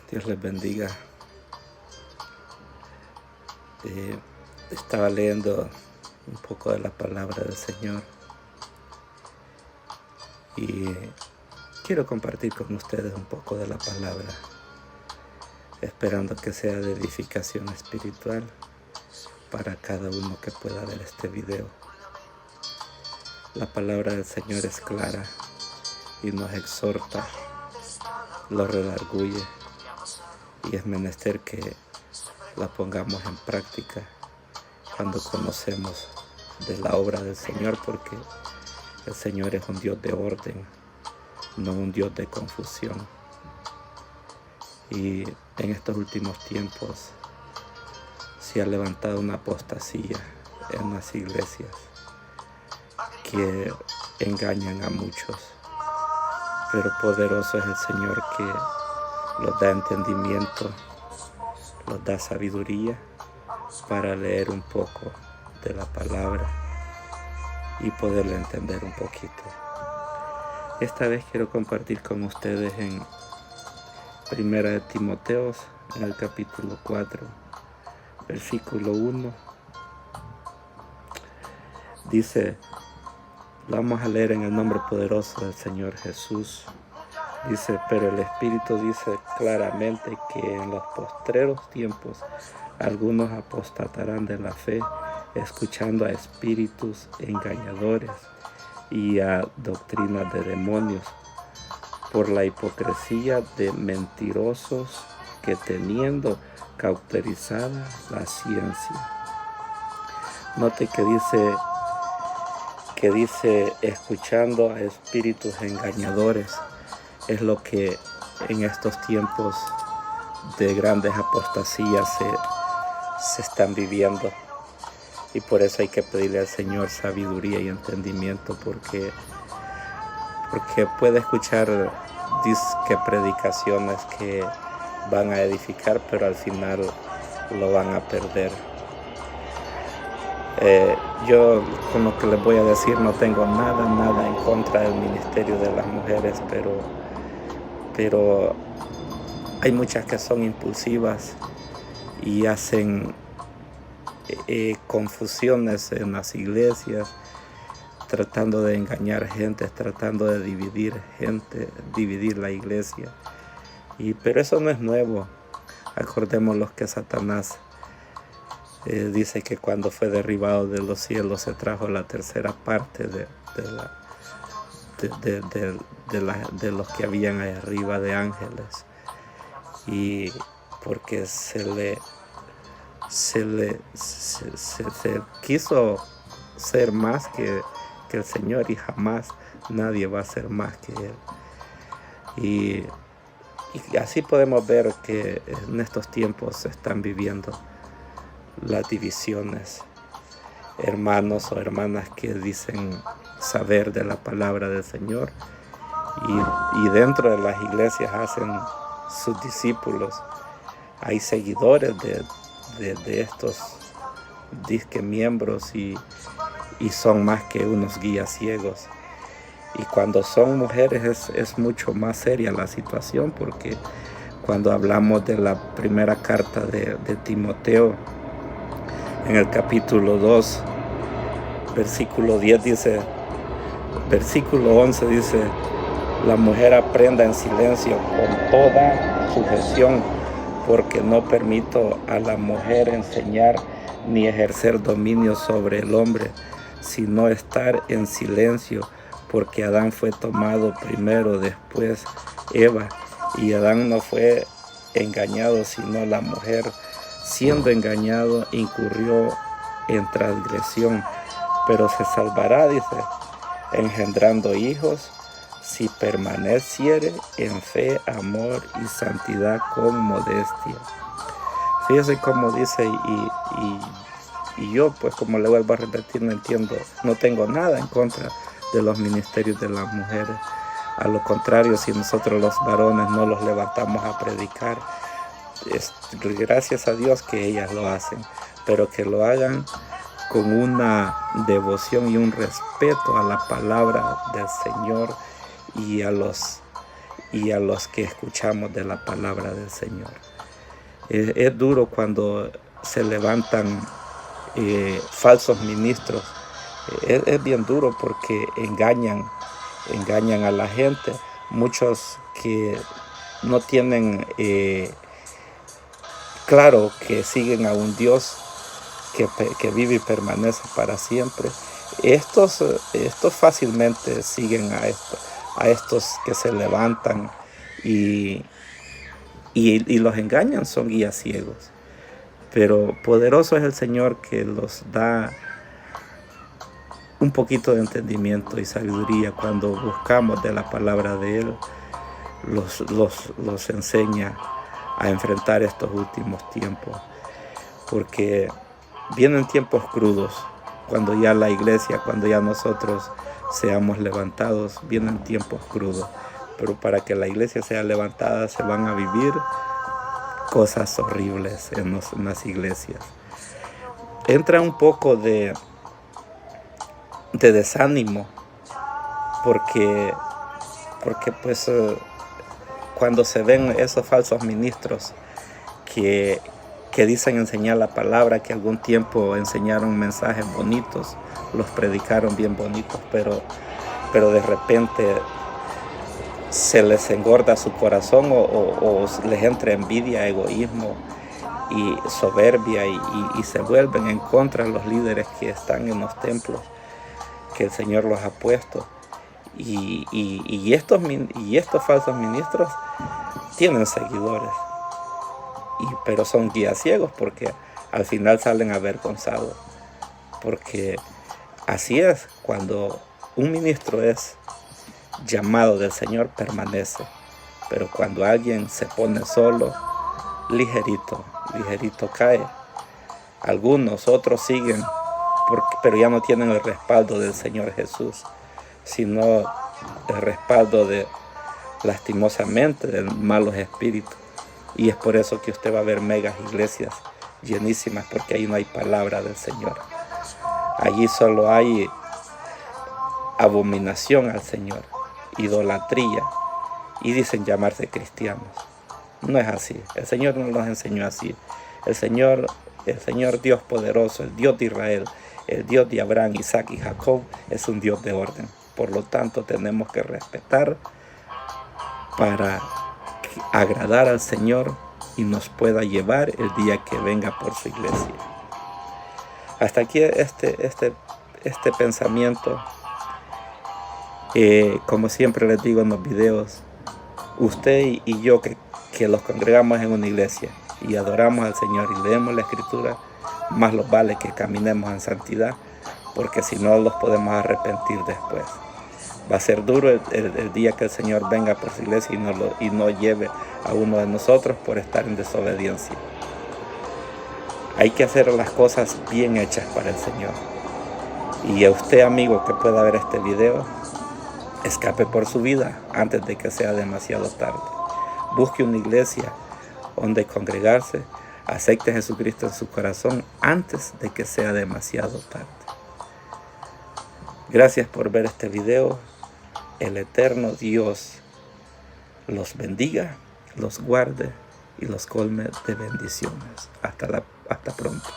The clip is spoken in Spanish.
Dios les bendiga. Estaba leyendo un poco de la palabra del Señor y quiero compartir con ustedes un poco de la palabra, esperando que sea de edificación espiritual para cada uno que pueda ver este video. La palabra del Señor es clara y nos exhorta, lo redarguye, y es menester que la pongamos en práctica cuando conocemos de la obra del Señor, porque el Señor es un Dios de orden, no un Dios de confusión. Y en estos últimos tiempos se ha levantado una apostasía en las iglesias que engañan a muchos, pero poderoso es el Señor que los da entendimiento, los da sabiduría para leer un poco de la palabra y poderla entender un poquito. Esta vez quiero compartir con ustedes en 1 de Timoteo, en el capítulo 4, versículo 1. Dice, vamos a leer en el nombre poderoso del Señor Jesús. Dice, pero el Espíritu dice claramente que en los postreros tiempos algunos apostatarán de la fe, escuchando a espíritus engañadores y a doctrinas de demonios, por la hipocresía de mentirosos que teniendo cauterizada la ciencia. Note que dice escuchando a espíritus engañadores. Es lo que en estos tiempos de grandes apostasías se están viviendo. Y por eso hay que pedirle al Señor sabiduría y entendimiento, porque puede escuchar disque predicaciones que van a edificar, pero al final lo van a perder. Yo con lo que les voy a decir no tengo nada en contra del ministerio de las mujeres, pero hay muchas que son impulsivas y hacen confusiones en las iglesias, tratando de engañar gente, tratando de dividir gente, dividir la iglesia. Pero eso no es nuevo. Acordémonos que Satanás dice que cuando fue derribado de los cielos se trajo la tercera parte de los que habían ahí arriba de ángeles, y porque se quiso ser más que el Señor, y jamás nadie va a ser más que Él. Y así podemos ver que en estos tiempos se están viviendo las divisiones, hermanos o hermanas que dicen saber de la palabra del Señor y dentro de las iglesias hacen sus discípulos. Hay seguidores de estos disque miembros y son más que unos guías ciegos. Y cuando son mujeres es mucho más seria la situación, porque cuando hablamos de la primera carta de Timoteo, en el capítulo 2, versículo 10 dice, versículo 11 dice, la mujer aprenda en silencio con toda sujeción, porque no permito a la mujer enseñar ni ejercer dominio sobre el hombre, sino estar en silencio, porque Adán fue tomado primero, después Eva, y Adán no fue engañado, sino la mujer, siendo engañado, incurrió en transgresión, pero se salvará, dice, engendrando hijos, si permaneciere en fe, amor y santidad con modestia. Fíjese cómo dice, y yo, pues como le vuelvo a repetir, no entiendo, no tengo nada en contra de los ministerios de las mujeres. A lo contrario, si nosotros los varones no los levantamos a predicar, gracias a Dios que ellas lo hacen, pero que lo hagan con una devoción y un respeto a la palabra del Señor y a los y a los que escuchamos de la palabra del Señor. Es duro cuando se levantan falsos ministros. Es bien duro porque engañan a la gente. Muchos que no tienen claro que siguen a un Dios que vive y permanece para siempre. Estos fácilmente siguen a estos que se levantan y los engañan, son guías ciegos. Pero poderoso es el Señor que los da un poquito de entendimiento y sabiduría cuando buscamos de la palabra de Él. Los enseña a enfrentar estos últimos tiempos, porque vienen tiempos crudos. Cuando ya la iglesia, cuando ya nosotros seamos levantados, vienen tiempos crudos. Pero para que la iglesia sea levantada se van a vivir cosas horribles en las iglesias. Entra un poco de desánimo porque pues cuando se ven esos falsos ministros que dicen enseñar la palabra, que algún tiempo enseñaron mensajes bonitos, los predicaron bien bonitos, pero de repente se les engorda su corazón o les entra envidia, egoísmo y soberbia y se vuelven en contra de los líderes que están en los templos que el Señor los ha puesto. Y estos falsos ministros tienen seguidores, pero son guías ciegos porque al final salen avergonzados. Porque así es, cuando un ministro es llamado del Señor, permanece. Pero cuando alguien se pone solo, ligerito cae. Algunos, otros siguen, pero ya no tienen el respaldo del Señor Jesús, sino el respaldo lastimosamente, de malos espíritus. Y es por eso que usted va a ver megas iglesias llenísimas, porque ahí no hay palabra del Señor. Allí solo hay abominación al Señor, idolatría, y dicen llamarse cristianos. No es así. El Señor no nos enseñó así. El Señor Dios poderoso, el Dios de Israel, el Dios de Abraham, Isaac y Jacob, es un Dios de orden. Por lo tanto, tenemos que respetar para agradar al Señor y nos pueda llevar el día que venga por su iglesia. Hasta aquí este pensamiento. Como siempre les digo en los videos, usted y yo que los congregamos en una iglesia y adoramos al Señor y leemos la Escritura, más nos vale que caminemos en santidad, porque si no los podemos arrepentir después. Va a ser duro el día que el Señor venga por su iglesia y no lleve a uno de nosotros por estar en desobediencia. Hay que hacer las cosas bien hechas para el Señor. Y a usted, amigo, que pueda ver este video, escape por su vida antes de que sea demasiado tarde. Busque una iglesia donde congregarse, acepte a Jesucristo en su corazón antes de que sea demasiado tarde. Gracias por ver este video. El eterno Dios los bendiga, los guarde y los colme de bendiciones. Hasta pronto.